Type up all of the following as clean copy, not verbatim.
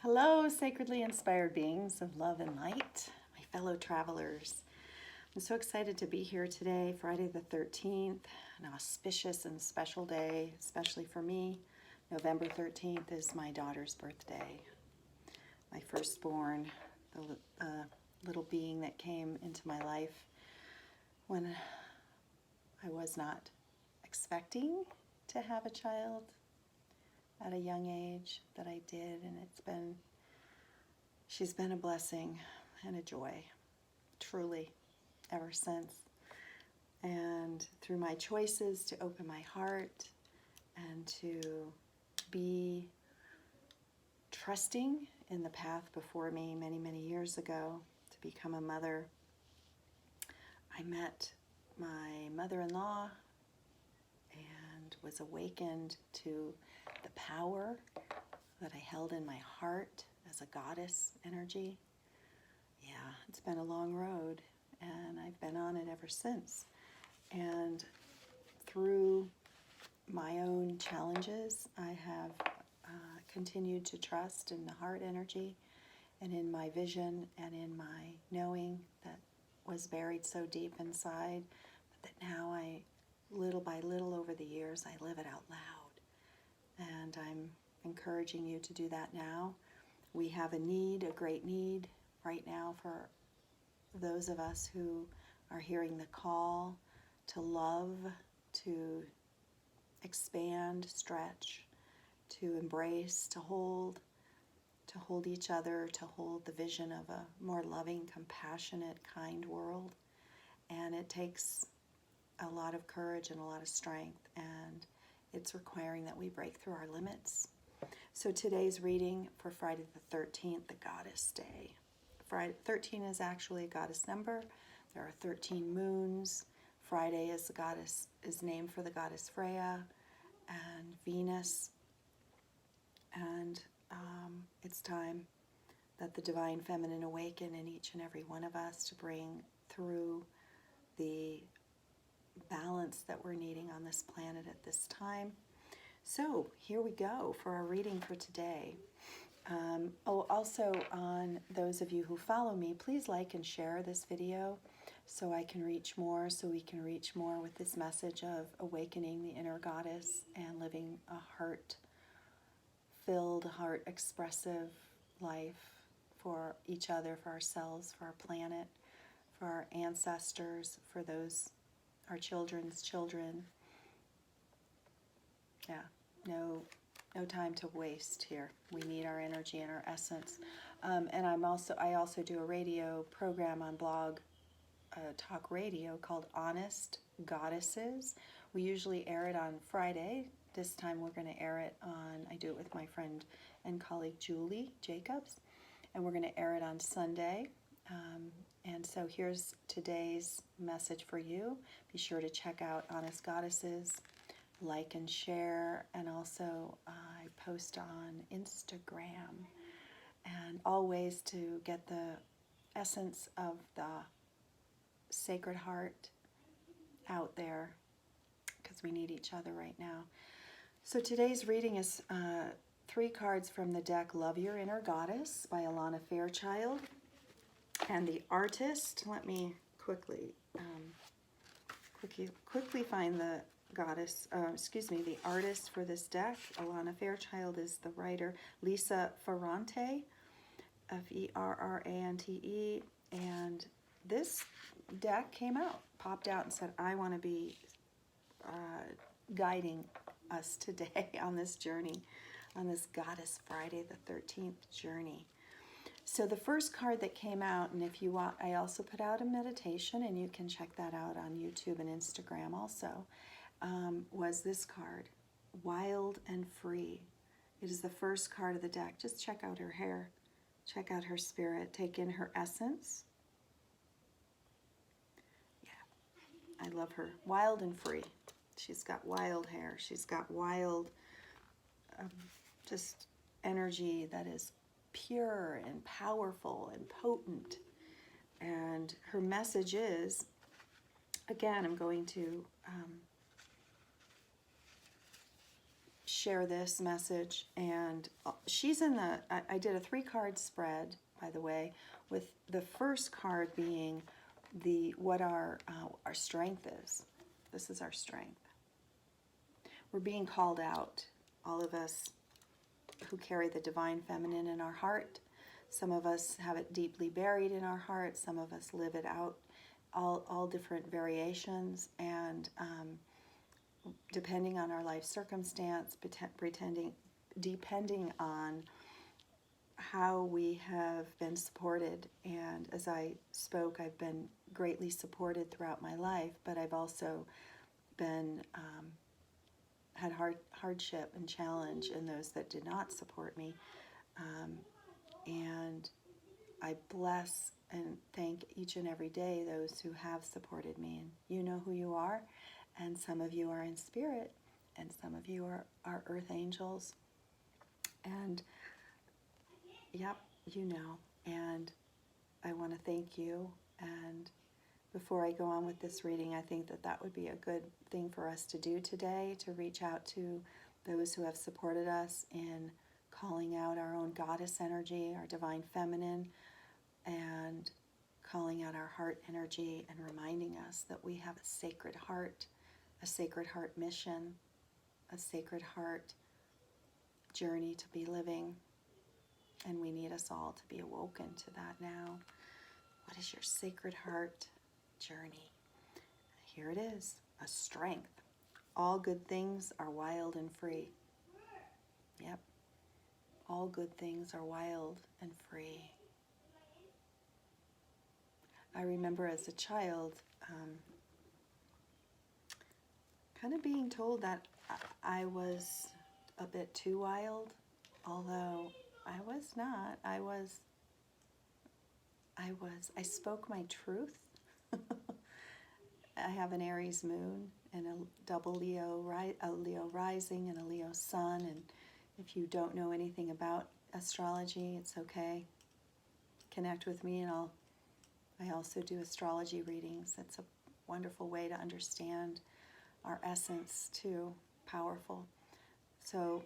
Hello, sacredly inspired beings of love and light, my fellow travelers. I'm so excited to be here today, Friday the 13th, an auspicious and special day, especially for me. November 13th is my daughter's birthday, my firstborn, the little being that came into my life when I was not expecting to have a child at a young age that I did, and she's been a blessing and a joy, truly, ever since. And through my choices to open my heart and to be trusting in the path before me many, many years ago to become a mother, I met my mother-in-law and was awakened to the power that I held in my heart as a goddess energy. Yeah, it's been a long road, and I've been on it ever since. And through my own challenges, I have continued to trust in the heart energy and in my vision and in my knowing that was buried so deep inside, but that now I, little by little over the years, I live it out loud. And I'm encouraging you to do that now. We have a need, a great need right now for those of us who are hearing the call to love, to expand, stretch, to embrace, to hold each other, to hold the vision of a more loving, compassionate, kind world. And it takes a lot of courage and a lot of strength, and it's requiring that we break through our limits. So today's reading for Friday the 13th, the Goddess Day. Friday 13 is actually a goddess number. There are 13 moons. Friday is named for the goddess Freya and Venus. And it's time that the divine feminine awaken in each and every one of us to bring through the balance that we're needing on this planet at this time. So here we go for our reading for today. Also, on those of you who follow me, please like and share this video so I can reach more, so we can reach more with this message of awakening the inner goddess and living a heart-filled, heart-expressive life for each other, for ourselves, for our planet, for our ancestors, for those, our children's children. Yeah, no time to waste here. We need our energy and our essence. And I also do a radio program on blog talk radio called Honest Goddesses. We usually air it on Friday. This time we're going to air it on, I do it with my friend and colleague Julie Jacobs, and we're going to air it on Sunday. And so here's today's message for you. Be sure to check out Honest Goddesses, like and share, and also I post on Instagram, and all ways to get the essence of the Sacred Heart out there, because we need each other right now. So today's reading is 3 cards from the deck Love Your Inner Goddess by Alana Fairchild. And the artist, let me quickly find the goddess, the artist for this deck. Alana Fairchild is the writer. Lisa Ferrante, Ferrante, and this deck popped out and said, I want to be guiding us today on this journey, on this Goddess Friday the 13th journey. So the first card that came out, and if you want, I also put out a meditation, and you can check that out on YouTube and Instagram also, was this card, Wild and Free. It is the first card of the deck. Just check out her hair. Check out her spirit. Take in her essence. Yeah, I love her. Wild and free. She's got wild hair. She's got wild, just energy that is pure and powerful and potent. And her message is, again, I'm going to share this message. And she's in the, I did a 3-card spread, by the way, with the first card being what our strength is. This is our strength. We're being called out, all of us who carry the divine feminine in our heart. Some of us have it deeply buried in our heart. Some of us live it out, all different variations. And depending on our life circumstance, depending on how we have been supported. And as I spoke, I've been greatly supported throughout my life, but I've also been had hardship and challenge in those that did not support me. And I bless and thank each and every day those who have supported me. And you know who you are, and some of you are in spirit, and some of you are earth angels. And yep, you know. And I want to thank you. And before I go on with this reading, I think that would be a good thing for us to do today, to reach out to those who have supported us in calling out our own goddess energy, our divine feminine, and calling out our heart energy and reminding us that we have a sacred heart mission, a sacred heart journey to be living, and we need us all to be awoken to that now. What is your sacred heart journey? Here it is, a strength. All good things are wild and free. Yep. All good things are wild and free. I remember as a child kind of being told that I was a bit too wild, although I was not. I spoke my truth. I have an Aries moon and a double Leo, a Leo rising and a Leo sun. And if you don't know anything about astrology, it's okay. Connect with me, and I also do astrology readings. It's a wonderful way to understand our essence too. Powerful. So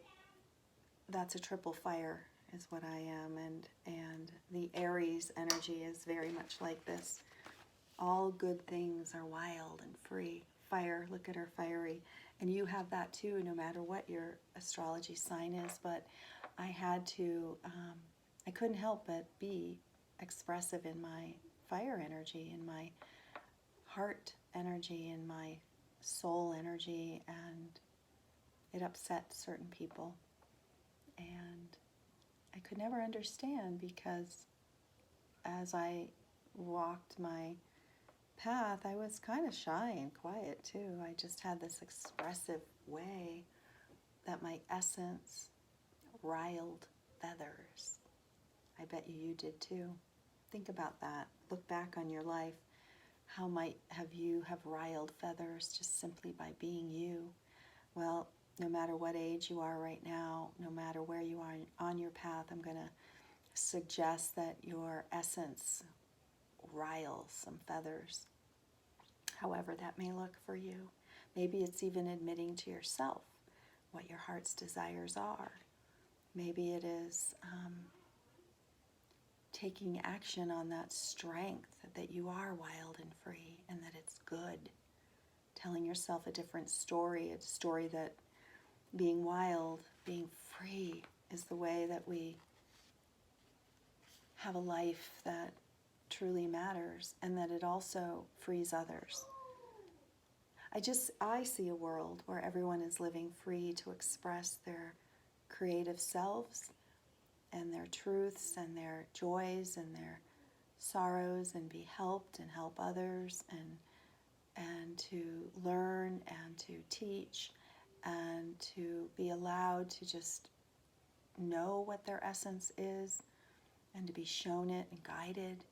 that's a triple fire is what I am, and the Aries energy is very much like this. All good things are wild and free. Fire, look at her fiery. And you have that too, no matter what your astrology sign is. But I had to, I couldn't help but be expressive in my fire energy, in my heart energy, in my soul energy, and it upset certain people. And I could never understand, because as I walked my path, I was kind of shy and quiet too. I just had this expressive way that my essence riled feathers. I bet you did too. Think about that. Look back on your life. How might you have riled feathers just simply by being you? Well, no matter what age you are right now, no matter where you are on your path, I'm going to suggest that your essence riles some feathers. However that may look for you. Maybe it's even admitting to yourself what your heart's desires are. Maybe it is taking action on that strength that you are wild and free and that it's good. Telling yourself a different story, a story that being wild, being free is the way that we have a life that truly matters, and that it also frees others. I see a world where everyone is living free to express their creative selves and their truths and their joys and their sorrows, and be helped and help others, and to learn and to teach and to be allowed to just know what their essence is and to be shown it and guided.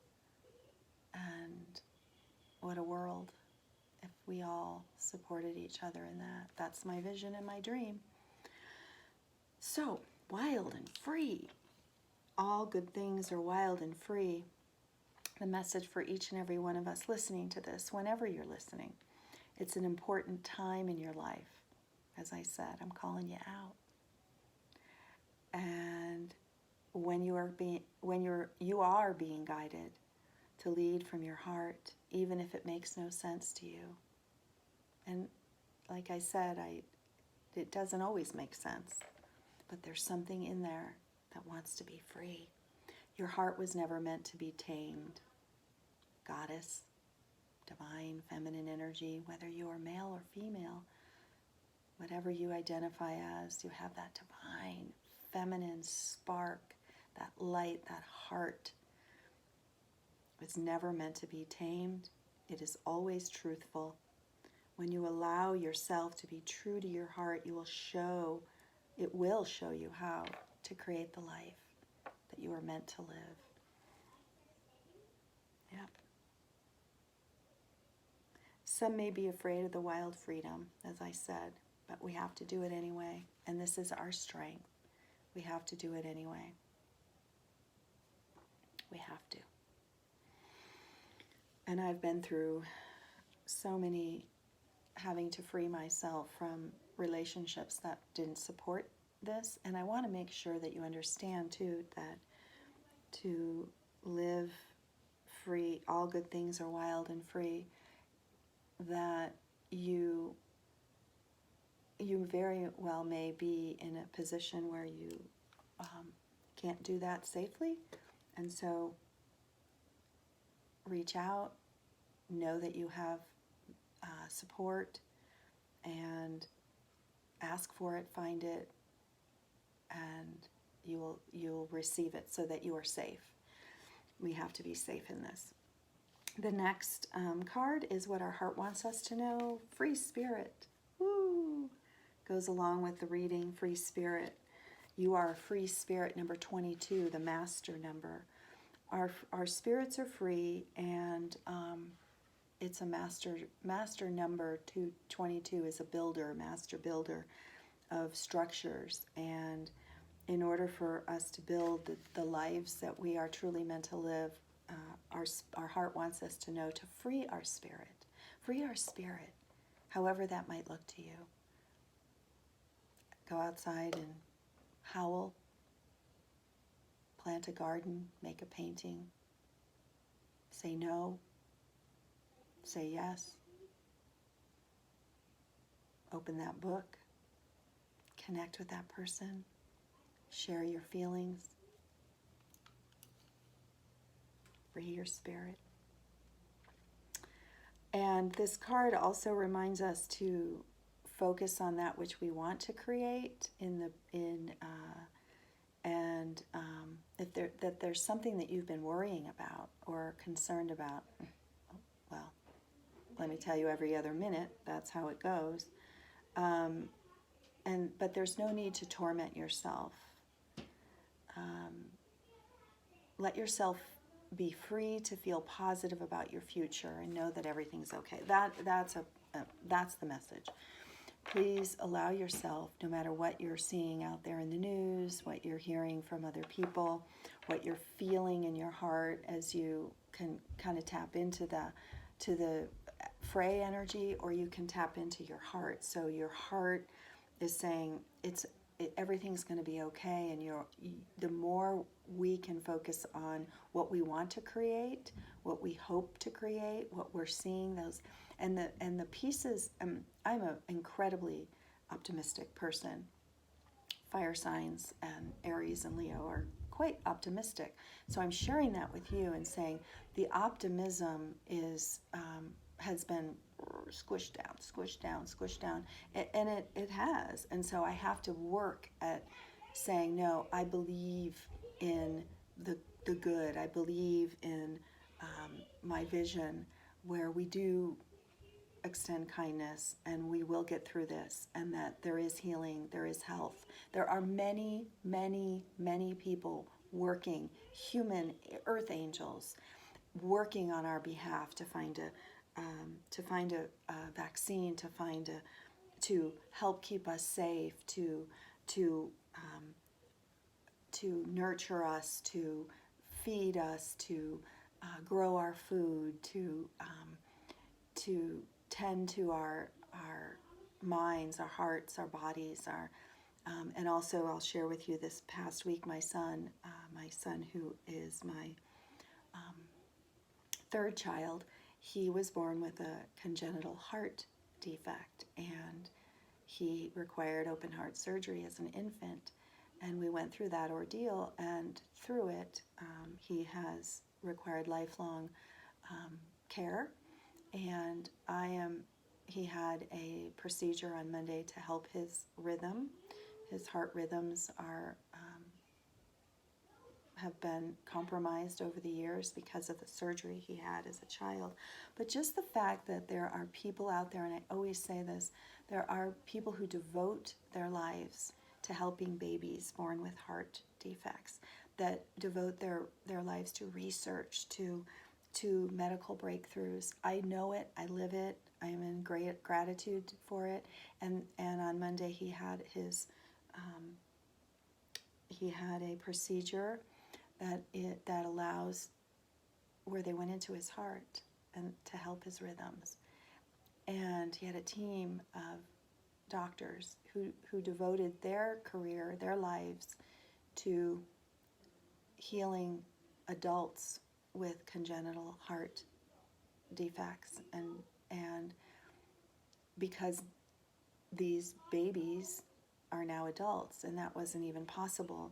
And what a world if we all supported each other in that. That's my vision and my dream. So, wild and free. All good things are wild and free. The message for each and every one of us listening to this, whenever you're listening, it's an important time in your life. As I said, I'm calling you out. And when you are being guided to lead from your heart, even if it makes no sense to you. And like I said, it doesn't always make sense, but there's something in there that wants to be free. Your heart was never meant to be tamed. Goddess, divine, feminine energy, whether you are male or female, whatever you identify as, you have that divine, feminine spark, that light, that heart. It's never meant to be tamed. It is always truthful. When you allow yourself to be true to your heart, it will show you how to create the life that you are meant to live. Yep. Some may be afraid of the wild freedom, as I said, but we have to do it anyway. And this is our strength. We have to do it anyway. We have to. And I've been through so many, having to free myself from relationships that didn't support this. And I want to make sure that you understand too that to live free, all good things are wild and free, that you very well may be in a position where you can't do that safely. And so reach out, know that you have support, and ask for it, find it, and you'll receive it so that you are safe. We have to be safe in this. The next card is what our heart wants us to know. Free spirit. Woo! Goes along with the reading, free spirit. You are a free spirit, number 22, the master number. Our spirits are free, and it's a master number. 22 is a builder, master builder of structures. And in order for us to build the lives that we are truly meant to live, our heart wants us to know to free our spirit. Free our spirit, however that might look to you. Go outside and howl, plant a garden, make a painting, say no, say yes, open that book, connect with that person, share your feelings, free your spirit. And this card also reminds us to focus on that which we want to create if there's something that you've been worrying about or concerned about. Well, let me tell you, every other minute, that's how it goes. But there's no need to torment yourself. Let yourself be free to feel positive about your future and know that everything's okay. That's the message. Please allow yourself, no matter what you're seeing out there in the news, what you're hearing from other people, what you're feeling in your heart, as you can kind of tap into the Freya energy, or you can tap into your heart. So your heart is saying everything's going to be okay, and the more we can focus on what we want to create, what we hope to create, what we're seeing, those and the pieces. I'm an incredibly optimistic person. Fire signs and Aries and Leo are quite optimistic, so I'm sharing that with you and saying the optimism has been squished down, and it has. And so I have to work at saying, no, I believe in the good. I believe in my vision, where we do extend kindness, and we will get through this, and that there is healing, there is health. There are many, many, many people working, human earth angels, working on our behalf to find a vaccine, to help keep us safe, to nurture us, to feed us, to grow our food, to tend to our minds, our hearts, our bodies, And also, I'll share with you this past week, my son who is my third child, he was born with a congenital heart defect, and he required open heart surgery as an infant. And we went through that ordeal, and through it, he has required lifelong care. And he had a procedure on Monday to help his rhythm. His heart rhythms have been compromised over the years because of the surgery he had as a child. But just the fact that there are people out there, and I always say this, there are people who devote their lives to helping babies born with heart defects, that devote their lives to research, to medical breakthroughs. I know it, I live it, I am in great gratitude for it. And on Monday he had a procedure that allows, where they went into his heart and to help his rhythms. And he had a team of doctors who devoted their career, their lives, to healing adults with congenital heart defects. And because these babies are now adults, and that wasn't even possible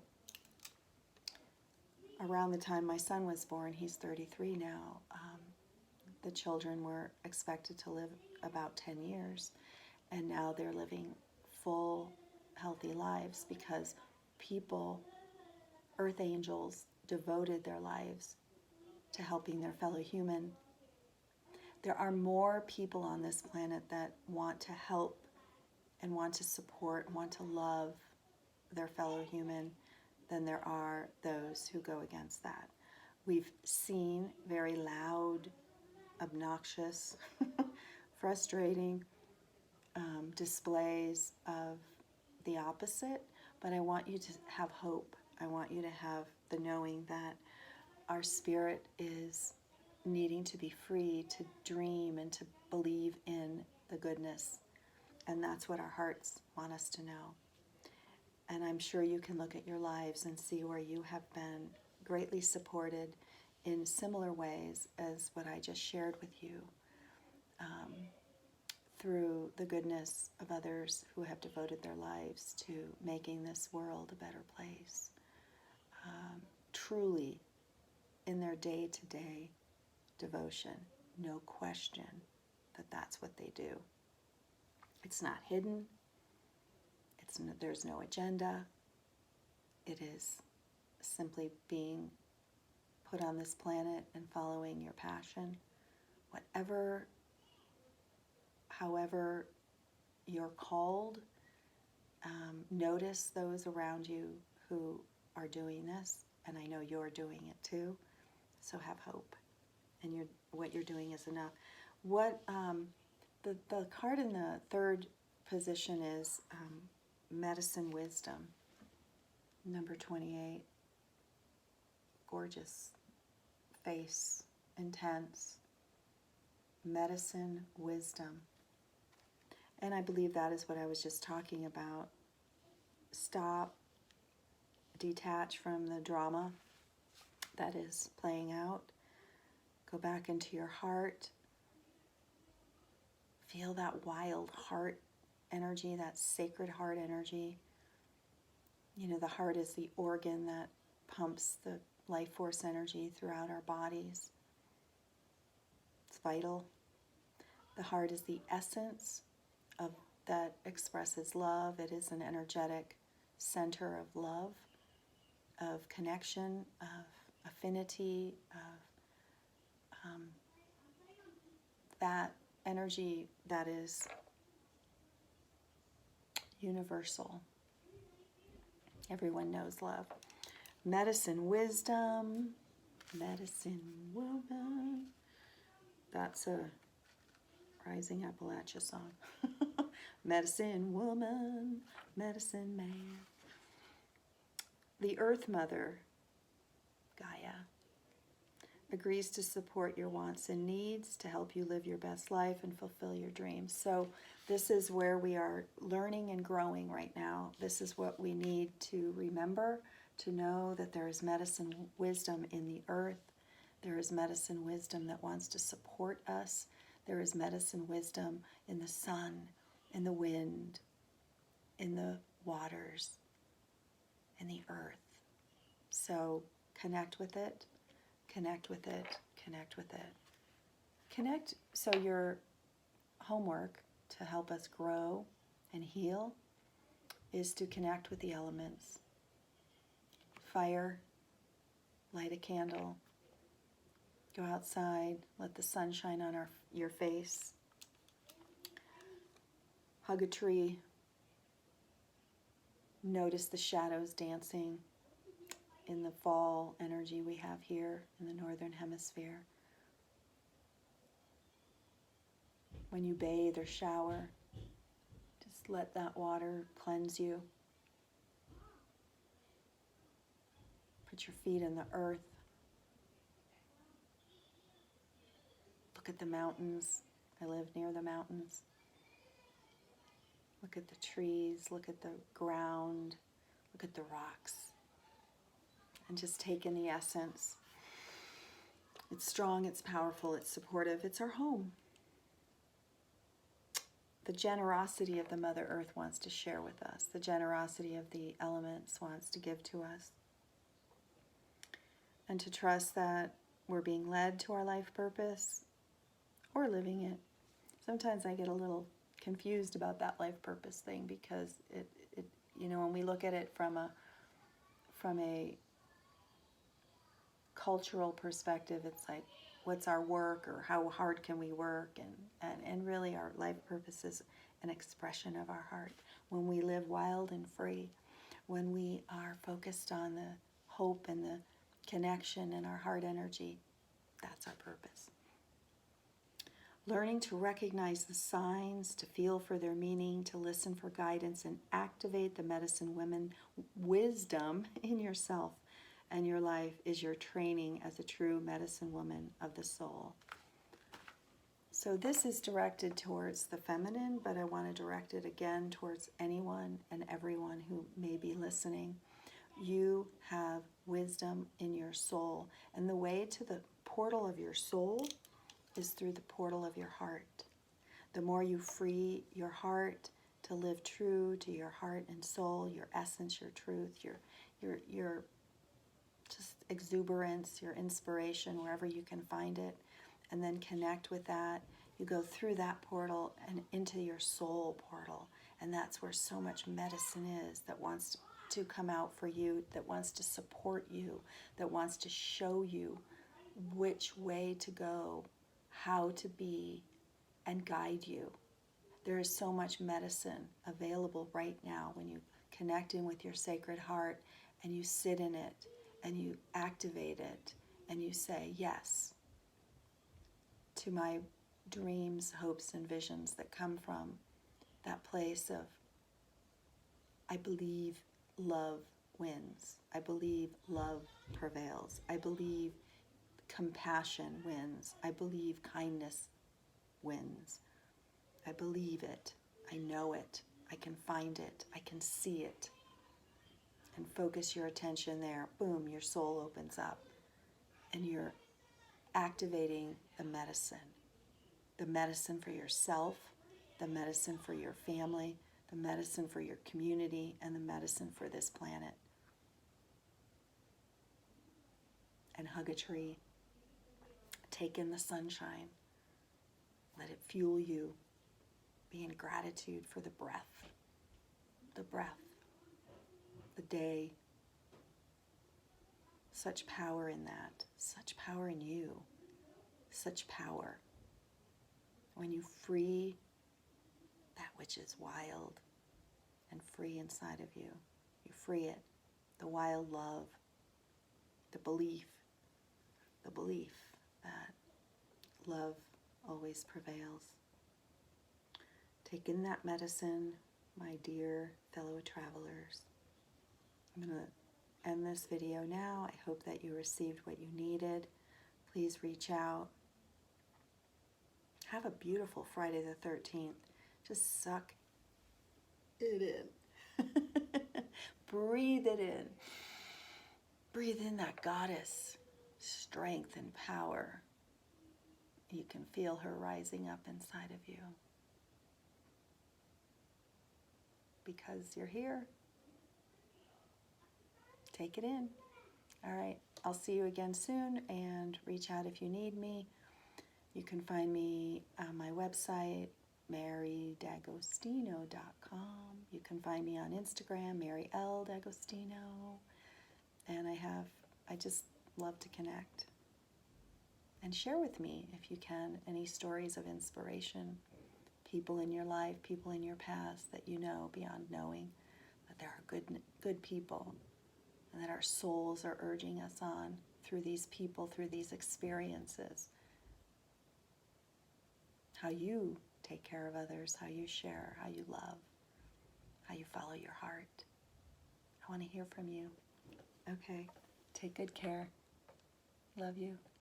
around the time my son was born. He's 33 now. The children were expected to live about 10 years, and now they're living full, healthy lives because people, earth angels, devoted their lives to helping their fellow human. There are more people on this planet that want to help and want to support and want to love their fellow human than there are those who go against that. We've seen very loud, obnoxious, frustrating displays of the opposite, but I want you to have hope. I want you to have the knowing that our spirit is needing to be free to dream and to believe in the goodness. And that's what our hearts want us to know. And I'm sure you can look at your lives and see where you have been greatly supported in similar ways as what I just shared with you, through the goodness of others who have devoted their lives to making this world a better place. Truly, in their day-to-day devotion, no question that that's what they do. It's not hidden. There's no agenda. It is simply being put on this planet and following your passion. However you're called, notice those around you who are doing this, and I know you're doing it too. So have hope, and what you're doing is enough. What the card in the third position is medicine wisdom, number 28. Gorgeous face, intense, medicine wisdom. And I believe that is what I was just talking about. Stop, detach from the drama that is playing out. Go back into your heart. Feel that wild heart energy, that sacred heart energy. You know, the heart is the organ that pumps the life force energy throughout our bodies. It's vital. The heart is the essence of that expresses love. It is an energetic center of love, of connection, of affinity, of that energy that is universal. Everyone knows love. Medicine wisdom, medicine woman. That's a Rising Appalachia song. Medicine woman, medicine man. The Earth Mother, Gaia, agrees to support your wants and needs to help you live your best life and fulfill your dreams. So this is where we are learning and growing right now. This is what we need to remember, to know that there is medicine wisdom in the earth. There is medicine wisdom that wants to support us. There is medicine wisdom in the sun, in the wind, in the waters, in the earth. So connect with it, connect with it, connect with it. Connect, so your homework to help us grow and heal is to connect with the elements. Fire, light a candle, go outside, let the sun shine on your face, hug a tree, notice the shadows dancing in the fall energy we have here in the northern hemisphere. When you bathe or shower, just let that water cleanse you. Put your feet in the earth. Look at the mountains. I live near the mountains. Look at the trees, look at the ground, look at the rocks. And just take in the essence. It's strong, it's powerful, it's supportive, it's our home. The generosity of the Mother Earth wants to share with us. The generosity of the elements wants to give to us. And to trust that we're being led to our life purpose or living it. Sometimes I get a little confused about that life purpose thing because it when we look at it from a cultural perspective, it's like, what's our work, or how hard can we work? And really our life purpose is an expression of our heart. When we live wild and free, when we are focused on the hope and the connection in our heart energy, that's our purpose. Learning to recognize the signs, to feel for their meaning, to listen for guidance, and activate the medicine women wisdom in yourself and your life is your training as a true medicine woman of the soul. So this is directed towards the feminine, but I want to direct it again towards anyone and everyone who may be listening. You have wisdom in your soul, and the way to the portal of your soul is through the portal of your heart. The more you free your heart to live true to your heart and soul, your essence, your truth, your just exuberance, your inspiration, wherever you can find it, and then connect with that, you go through that portal and into your soul portal. And that's where so much medicine is that wants to come out for you, that wants to support you, that wants to show you which way to go, how to be, and guide you. There is so much medicine available right now when you connect in with your sacred heart and you sit in it and you activate it and you say yes to my dreams, hopes, and visions that come from that place of, I believe love wins. I believe love prevails. I believe compassion wins. I believe kindness wins. I believe it. I know it. I can find it. I can see it. And focus your attention there. Boom, your soul opens up. And you're activating the medicine. The medicine for yourself, the medicine for your family, the medicine for your community, and the medicine for this planet. And hug a tree. Take in the sunshine. Let it fuel you. Be in gratitude for the breath, the day. Such power in that, such power in you, such power. When you free that which is wild and free inside of you, you free it, the wild love, the belief that love always prevails. Take in that medicine, my dear fellow travelers. I'm going to end this video now. I hope that you received what you needed. please reach out. Have a beautiful Friday the 13th. Just suck it in. Breathe it in. Breathe in that goddess strength and power. You can feel her rising up inside of you. Because you're here. Take it in. All right. I'll see you again soon, and reach out if you need me. You can find me on my website, marydagostino.com. You can find me on Instagram, Mary L. D'Agostino. And I just love to connect. And share with me, if you can, any stories of inspiration, people in your life, people in your past that you know beyond knowing that there are good people, and that our souls are urging us on through these people, through these experiences. How you take care of others, how you share, how you love, how you follow your heart. I want to hear from you. Okay, take good care. Love you.